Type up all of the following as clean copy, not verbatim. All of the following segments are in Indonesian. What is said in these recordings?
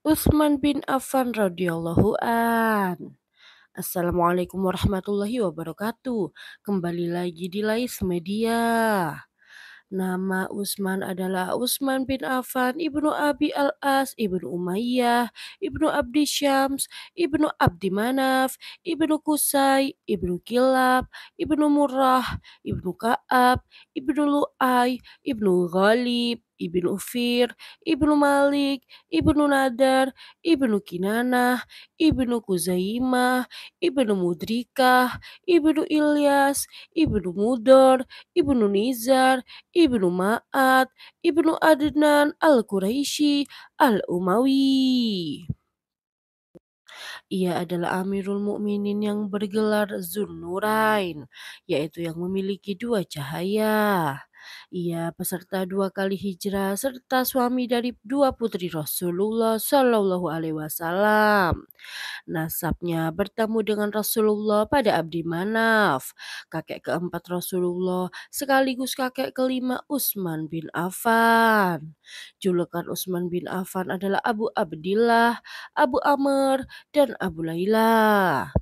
Utsman bin Affan radhiyallahu an. Assalamualaikum warahmatullahi wabarakatuh. Kembali lagi di Lais Media. Nama Utsman adalah Utsman bin Affan ibnu Abi al-As ibnu Umayyah ibnu Abdi Syams ibnu Abdi Manaf ibnu Kusai ibnu Kilab ibnu Murrah ibnu Ka'ab ibnu Lu'ay ibnu Ghalib ibnu Fir ibnu Malik ibnu Nadar ibnu Kinanah ibnu Kuzaimah ibnu Mudrikah ibnu Ilyas ibnu Mudor ibnu Nizar Ibnu Ma'ad, Ibnu Adnan Al-Quraisy Al-Umawi. Ia adalah Amirul Mukminin yang bergelar Zunnurain, yaitu yang memiliki dua cahaya. Ia peserta dua kali hijrah serta suami dari dua putri Rasulullah Shallallahu Alaihi Wasallam. Nasabnya bertemu dengan Rasulullah pada Abdi Manaf, kakek keempat Rasulullah sekaligus kakek kelima Utsman bin Affan. Julukan Utsman bin Affan adalah Abu Abdillah, Abu Amr, dan Abu Laila.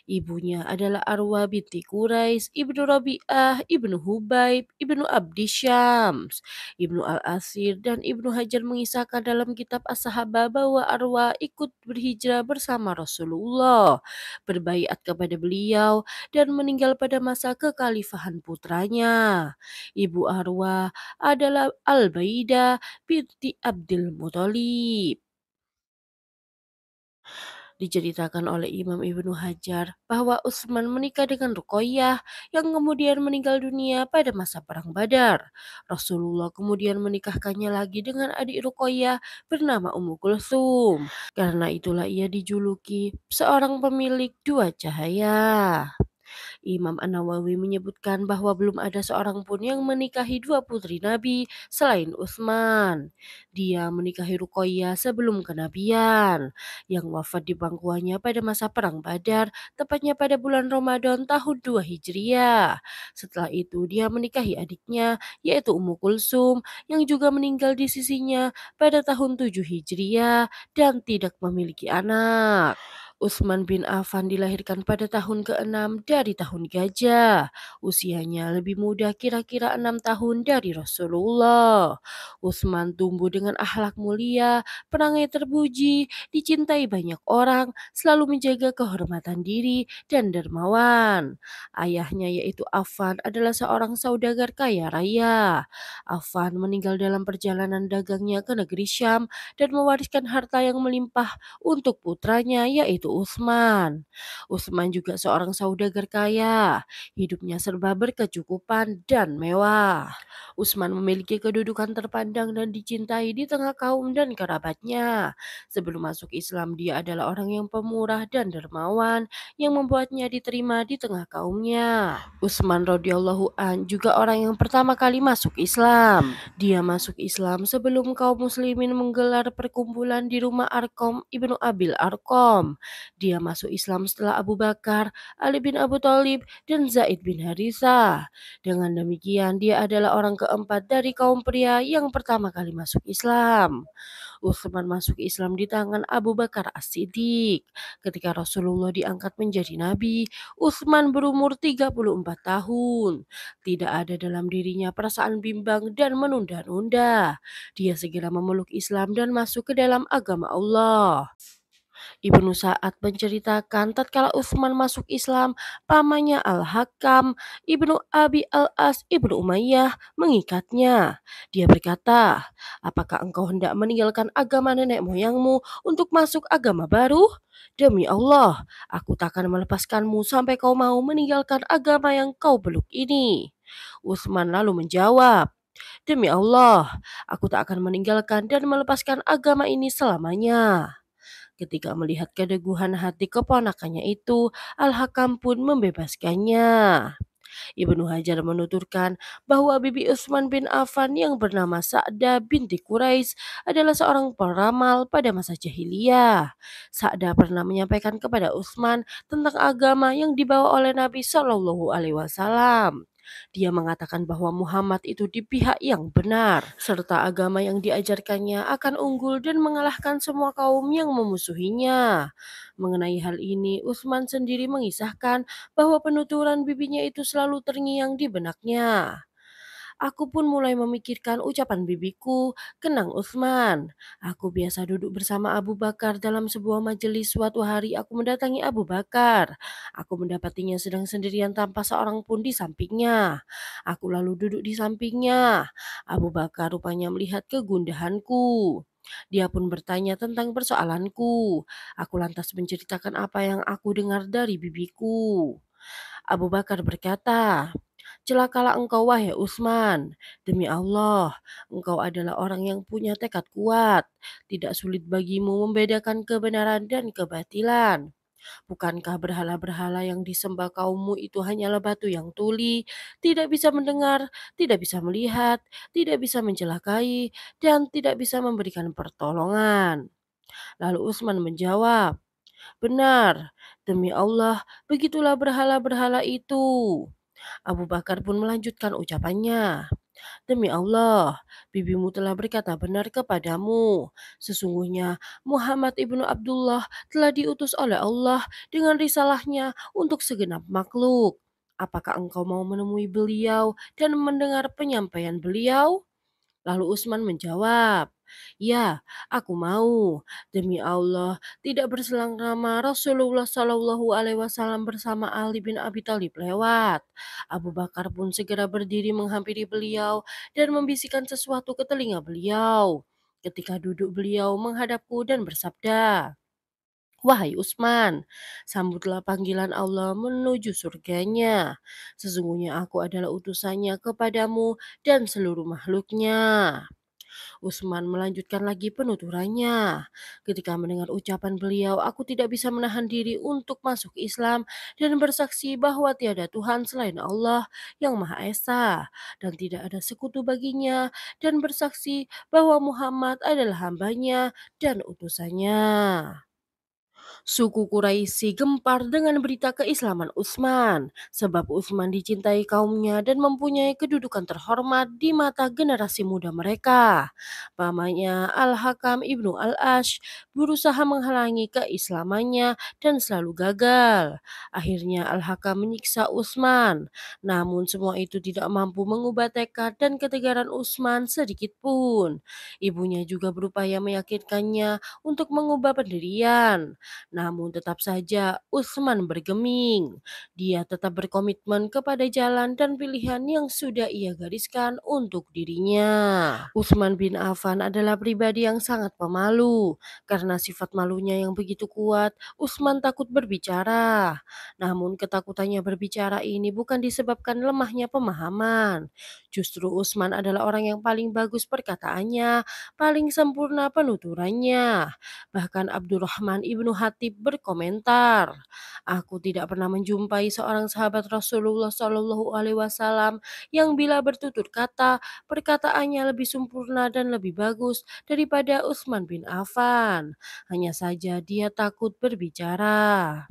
Ibunya adalah Arwa binti Quraisy, Ibnu Rabi'ah, Ibnu Hubaib, Ibnu Abdi Syams, Ibnu Al-Asir, dan Ibnu Hajar mengisahkan dalam kitab As-Sahabah bahwa Arwa ikut berhijrah bersama Rasulullah, berbaiat kepada beliau, dan meninggal pada masa kekhalifahan putranya. Ibu Arwa adalah Al-Baidah binti Abdul Muthalib. Diceritakan oleh Imam Ibnu Hajar bahwa Utsman menikah dengan Ruqayyah yang kemudian meninggal dunia pada masa Perang Badar. Rasulullah kemudian menikahkannya lagi dengan adik Ruqayyah bernama Ummu Kulsum. Karena itulah ia dijuluki seorang pemilik dua cahaya. Imam An-Nawawi menyebutkan bahwa belum ada seorang pun yang menikahi dua putri Nabi selain Utsman. Dia menikahi Ruqayyah sebelum kenabian, yang wafat di pangkuannya pada masa Perang Badar, tepatnya pada bulan Ramadan tahun 2 Hijriah. Setelah itu dia menikahi adiknya, yaitu Ummu Kulsum, yang juga meninggal di sisinya pada tahun 7 Hijriah dan tidak memiliki anak. Utsman bin Affan dilahirkan pada tahun ke-6 dari tahun gajah. Usianya lebih muda kira-kira 6 tahun dari Rasulullah. Utsman tumbuh dengan akhlak mulia, perangai terpuji, dicintai banyak orang, selalu menjaga kehormatan diri dan dermawan. Ayahnya yaitu Affan adalah seorang saudagar kaya raya. Affan meninggal dalam perjalanan dagangnya ke negeri Syam dan mewariskan harta yang melimpah untuk putranya yaitu Utsman. Utsman juga seorang saudagar kaya, hidupnya serba berkecukupan dan mewah. Utsman memiliki kedudukan terpandang dan dicintai di tengah kaum dan kerabatnya. Sebelum masuk Islam dia adalah orang yang pemurah dan dermawan yang membuatnya diterima di tengah kaumnya. Utsman radhiyallahu an juga orang yang pertama kali masuk Islam. Dia masuk Islam sebelum kaum muslimin menggelar perkumpulan di rumah Arqam ibnu Abil Arqam. Dia masuk Islam setelah Abu Bakar, Ali bin Abu Thalib, dan Zaid bin Harithah. Dengan demikian dia adalah orang keempat dari kaum pria yang pertama kali masuk Islam. Utsman masuk Islam di tangan Abu Bakar As-Siddiq. Ketika Rasulullah diangkat menjadi nabi, Utsman berumur 34 tahun. Tidak ada dalam dirinya perasaan bimbang dan menunda-nunda. Dia segera memeluk Islam dan masuk ke dalam agama Allah. Ibnu Sa'ad menceritakan tatkala Utsman masuk Islam, pamannya Al-Hakam Ibnu Abi Al-As Ibnu Umayyah mengikatnya. Dia berkata, "Apakah engkau hendak meninggalkan agama nenek moyangmu untuk masuk agama baru? Demi Allah, aku takkan melepaskanmu sampai kau mau meninggalkan agama yang kau peluk ini." Utsman lalu menjawab, "Demi Allah, aku tak akan meninggalkan dan melepaskan agama ini selamanya." Ketika melihat keteguhan hati keponakannya itu, Al-Hakam pun membebaskannya. Ibnu Hajar menuturkan bahwa bibi Utsman bin Affan yang bernama Sa'dah binti Quraisy adalah seorang peramal pada masa jahiliyah. Sa'dah pernah menyampaikan kepada Utsman tentang agama yang dibawa oleh Nabi Shallallahu Alaihi Wasallam. Dia mengatakan bahwa Muhammad itu di pihak yang benar, serta agama yang diajarkannya akan unggul dan mengalahkan semua kaum yang memusuhinya. Mengenai hal ini, Utsman sendiri mengisahkan bahwa penuturan bibinya itu selalu terngiang di benaknya. Aku pun mulai memikirkan ucapan bibiku, kenang Utsman. Aku biasa duduk bersama Abu Bakar dalam sebuah majelis. Suatu hari aku mendatangi Abu Bakar. Aku mendapatinya sedang sendirian tanpa seorang pun di sampingnya. Aku lalu duduk di sampingnya. Abu Bakar rupanya melihat kegundahanku. Dia pun bertanya tentang persoalanku. Aku lantas menceritakan apa yang aku dengar dari bibiku. Abu Bakar berkata, "Celakalah engkau wahai Utsman. Demi Allah, engkau adalah orang yang punya tekad kuat. Tidak sulit bagimu membedakan kebenaran dan kebatilan. Bukankah berhala-berhala yang disembah kaummu itu hanyalah batu yang tuli, tidak bisa mendengar, tidak bisa melihat, tidak bisa mencelakai, dan tidak bisa memberikan pertolongan?" Lalu Utsman menjawab, "Benar, demi Allah, begitulah berhala-berhala itu." Abu Bakar pun melanjutkan ucapannya, "Demi Allah, bibimu telah berkata benar kepadamu. Sesungguhnya Muhammad ibnu Abdullah telah diutus oleh Allah dengan risalahnya untuk segenap makhluk. Apakah engkau mau menemui beliau dan mendengar penyampaian beliau?" Lalu Utsman menjawab, "Ya, aku mau. Demi Allah, tidak berselang lama Rasulullah Shallallahu Alaihi Wasallam bersama Ali bin Abi Thalib lewat. Abu Bakar pun segera berdiri menghampiri beliau dan membisikkan sesuatu ke telinga beliau. Ketika duduk beliau menghadapku dan bersabda, 'Wahai Utsman, sambutlah panggilan Allah menuju surganya. Sesungguhnya aku adalah utusannya kepadamu dan seluruh makhluknya.' Utsman melanjutkan lagi penuturannya. Ketika mendengar ucapan beliau, aku tidak bisa menahan diri untuk masuk Islam dan bersaksi bahwa tiada Tuhan selain Allah yang Maha Esa dan tidak ada sekutu baginya, dan bersaksi bahwa Muhammad adalah hambanya dan utusannya. Suku Quraisy gempar dengan berita keislaman Utsman, sebab Utsman dicintai kaumnya dan mempunyai kedudukan terhormat di mata generasi muda mereka. Pamannya Al-Hakam ibnu Al-Ash berusaha menghalangi keislamannya dan selalu gagal. Akhirnya Al-Hakam menyiksa Utsman, namun semua itu tidak mampu mengubah tekad dan ketegaran Utsman sedikit pun. Ibunya juga berupaya meyakinkannya untuk mengubah pendirian. Namun tetap saja Utsman bergeming. Dia tetap berkomitmen kepada jalan dan pilihan yang sudah ia gariskan untuk dirinya. Utsman bin Affan adalah pribadi yang sangat pemalu. Karena sifat malunya yang begitu kuat, Utsman takut berbicara. Namun ketakutannya berbicara ini bukan disebabkan lemahnya pemahaman. Justru Utsman adalah orang yang paling bagus perkataannya, paling sempurna penuturannya. Bahkan Abdurrahman ibnu Hatib berkomentar, "Aku tidak pernah menjumpai seorang sahabat Rasulullah Shallallahu Alaihi Wasallam yang bila bertutur kata, perkataannya lebih sempurna dan lebih bagus daripada Utsman bin Affan. Hanya saja dia takut berbicara."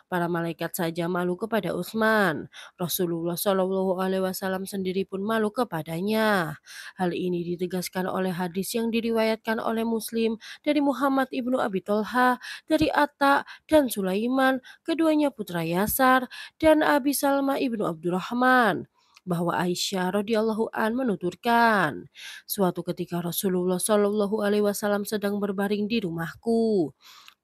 Para malaikat saja malu kepada Utsman. Rasulullah Shallallahu Alaihi Wasallam sendiri pun malu kepadanya. Hal ini ditegaskan oleh hadis yang diriwayatkan oleh Muslim dari Muhammad ibnu Abi Tolha, dari Atta dan Sulaiman, keduanya putra Yasar, dan Abi Salma ibnu Abdurrahman, bahwa Aisyah radhiyallahu an menuturkan, suatu ketika Rasulullah Shallallahu Alaihi Wasallam sedang berbaring di rumahku.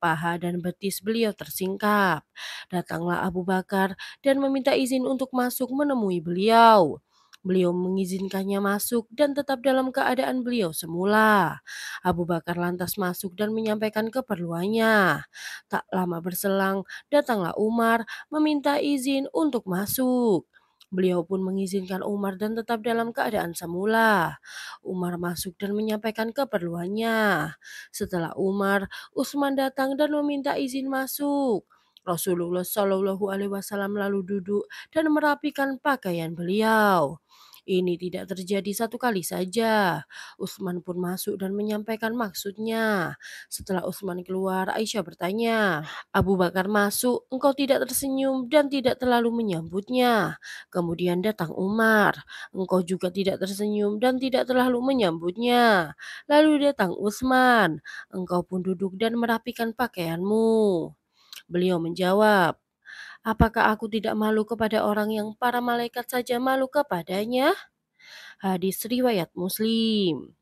Paha dan betis beliau tersingkap. Datanglah Abu Bakar dan meminta izin untuk masuk menemui beliau. Beliau mengizinkannya masuk dan tetap dalam keadaan beliau semula. Abu Bakar lantas masuk dan menyampaikan keperluannya. Tak lama berselang, datanglah Umar meminta izin untuk masuk. Beliau pun mengizinkan Umar dan tetap dalam keadaan semula. Umar masuk dan menyampaikan keperluannya. Setelah Umar, Utsman datang dan meminta izin masuk. Rasulullah Shallallahu Alaihi Wasallam lalu duduk dan merapikan pakaian beliau. Ini tidak terjadi satu kali saja. Utsman pun masuk dan menyampaikan maksudnya. Setelah Utsman keluar, Aisyah bertanya, Abu Bakar masuk, engkau tidak tersenyum dan tidak terlalu menyambutnya. Kemudian datang Umar, engkau juga tidak tersenyum dan tidak terlalu menyambutnya. Lalu datang Utsman, engkau pun duduk dan merapikan pakaianmu. Beliau menjawab, apakah aku tidak malu kepada orang yang para malaikat saja malu kepadanya? Hadis riwayat Muslim.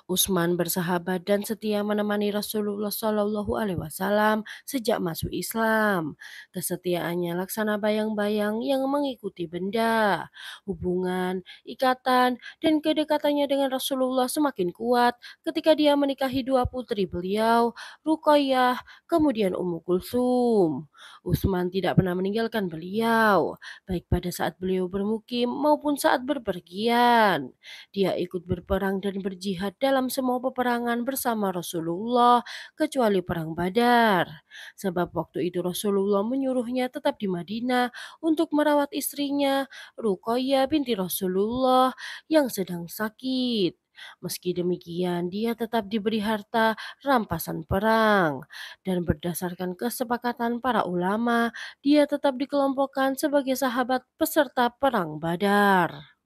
Utsman bersahabat dan setia menemani Rasulullah Shallallahu Alaihi Wasallam sejak masuk Islam. Kesetiaannya laksana bayang-bayang yang mengikuti benda. Hubungan, ikatan, dan kedekatannya dengan Rasulullah semakin kuat ketika dia menikahi dua putri beliau, Ruqayyah, kemudian Ummu Kulsum. Utsman tidak pernah meninggalkan beliau, baik pada saat beliau bermukim maupun saat berpergian. Dia ikut berperang dan berjihad dalam semua peperangan bersama Rasulullah kecuali perang Badar. Sebab waktu itu Rasulullah menyuruhnya tetap di Madinah untuk merawat istrinya Ruqayyah binti Rasulullah yang sedang sakit. Meski demikian, dia tetap diberi harta rampasan perang. Dan berdasarkan kesepakatan para ulama, dia tetap dikelompokkan sebagai sahabat peserta perang Badar.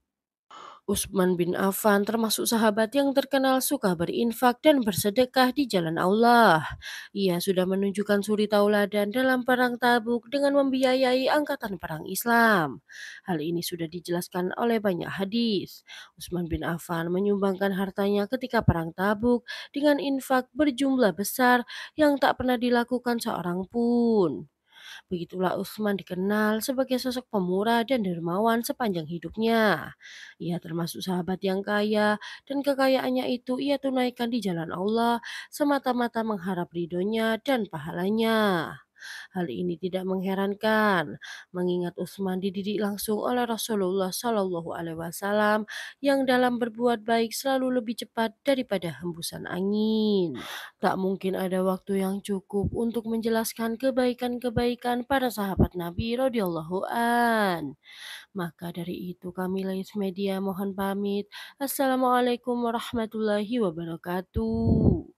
Utsman bin Affan termasuk sahabat yang terkenal suka berinfak dan bersedekah di jalan Allah. Ia sudah menunjukkan suri tauladan dalam perang Tabuk dengan membiayai angkatan perang Islam. Hal ini sudah dijelaskan oleh banyak hadis. Utsman bin Affan menyumbangkan hartanya ketika perang Tabuk dengan infak berjumlah besar yang tak pernah dilakukan seorang pun. Begitulah Utsman dikenal sebagai sosok pemurah dan dermawan sepanjang hidupnya. Ia termasuk sahabat yang kaya dan kekayaannya itu ia tunaikan di jalan Allah semata-mata mengharap ridhonya dan pahalanya. Hal ini tidak mengherankan, mengingat Utsman dididik langsung oleh Rasulullah Shallallahu Alaihi Wasallam yang dalam berbuat baik selalu lebih cepat daripada hembusan angin. Tak mungkin ada waktu yang cukup untuk menjelaskan kebaikan-kebaikan para sahabat Nabi radhiyallahu an. Maka dari itu kami Lais Media mohon pamit. Assalamualaikum warahmatullahi wabarakatuh.